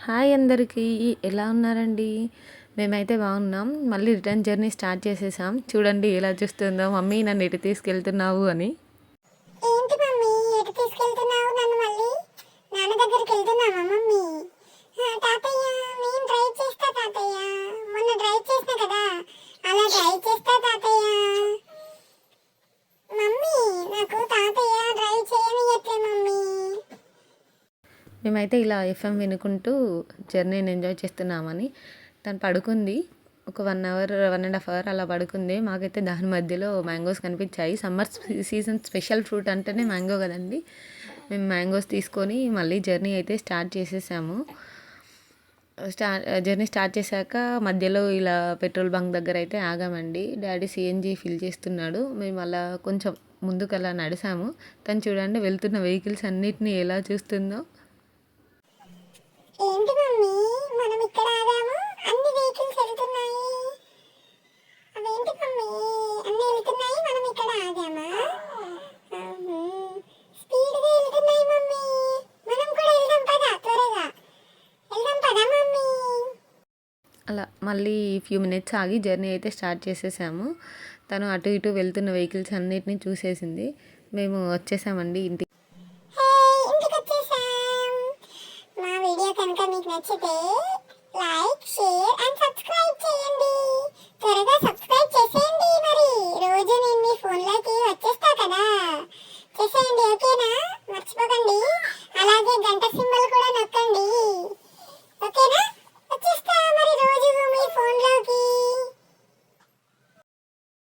Hi అందరికీ, ఎలా ఉన్నారండి? మేమైతే బాగున్నాం. మళ్ళీ రిటర్న్ జర్నీ స్టార్ట్ చేసేసాం. చూడండి ఎలా చూస్తుందో, మమ్మీ నన్ను ఎటు తీసుకెళ్తున్నావు అని. ఏంటి మమ్మీ ఎటు తీసుకెళ్తున్నావు నన్ను? మళ్ళీ నాన్న దగ్గరికి వెళ్తున్నావా మమ్మీ? తాతయ్య నేను డ్రైవ్ చేస్తా తాతయ్య. మొన్న డ్రైవ్ చేసిన కదా, అలా డ్రైవ్ చేస్తా తాతయ్య. మమ్మీ నాకు తాతయ్య డ్రైవ్ చేయనియట్లే మమ్మీ. మేమైతే ఇలా ఎఫ్ఎం వినుకుంటూ జర్నీని ఎంజాయ్ చేస్తున్నామని. తను పడుకుంది. ఒక 1 అవర్ 1.5 అవర్ అలా పడుకుంది. మాకైతే దాని మధ్యలో మ్యాంగోస్ కనిపించాయి. సమ్మర్ సీజన్ స్పెషల్ ఫ్రూట్ అంటేనే మ్యాంగో కదండి. మేము మ్యాంగోస్ తీసుకొని మళ్ళీ జర్నీ అయితే స్టార్ట్ చేసేసాము. జర్నీ స్టార్ట్ చేశాక మధ్యలో ఇలా పెట్రోల్ బంక్ దగ్గర అయితే ఆగామండి. డాడీ సిఎన్జి ఫిల్ చేస్తున్నాడు. మేము అలా కొంచెం ముందుకు అలా నడిసాము. తను చూడండి వెళ్తున్న వెహికల్స్ అన్నిటినీ ఎలా చూస్తుందో. ఏంటి మమ్మీ మనం ఇక్కడ ఆగాము, అన్ని వెహికల్స్ వెళ్తున్నాయి. అవేంటి మమ్మీ అన్ని వెళ్తున్నాయి, మనం ఇక్కడ ఆగామా? స్పీడ్గా వెళ్తున్నాయి మమ్మీ. మనం కూడా వెళ్దాం పదా, త్వరగా వెళ్దాం పదా మమ్మీ. అలా మళ్ళీ ఫ్యూ మినిట్స్ ఆగి జర్నీ అయితే స్టార్ట్ చేసేసాము. తను అటు ఇటు వెళ్తున్న వెహికల్స్ అన్నిటిని చూసేసింది. మేము వచ్చేసామండి ఇంటికి. ఇంటికి వచ్చేసాం. మా వీడియో కనుక మీకు నచ్చితే లైక్, షేర్ అండ్ సబ్స్క్రైబ్ చేయండి. త్వరగా సబ్స్క్రైబ్ చేసేయండి. మరి రోజు నేను మీ ఫోన్లోకి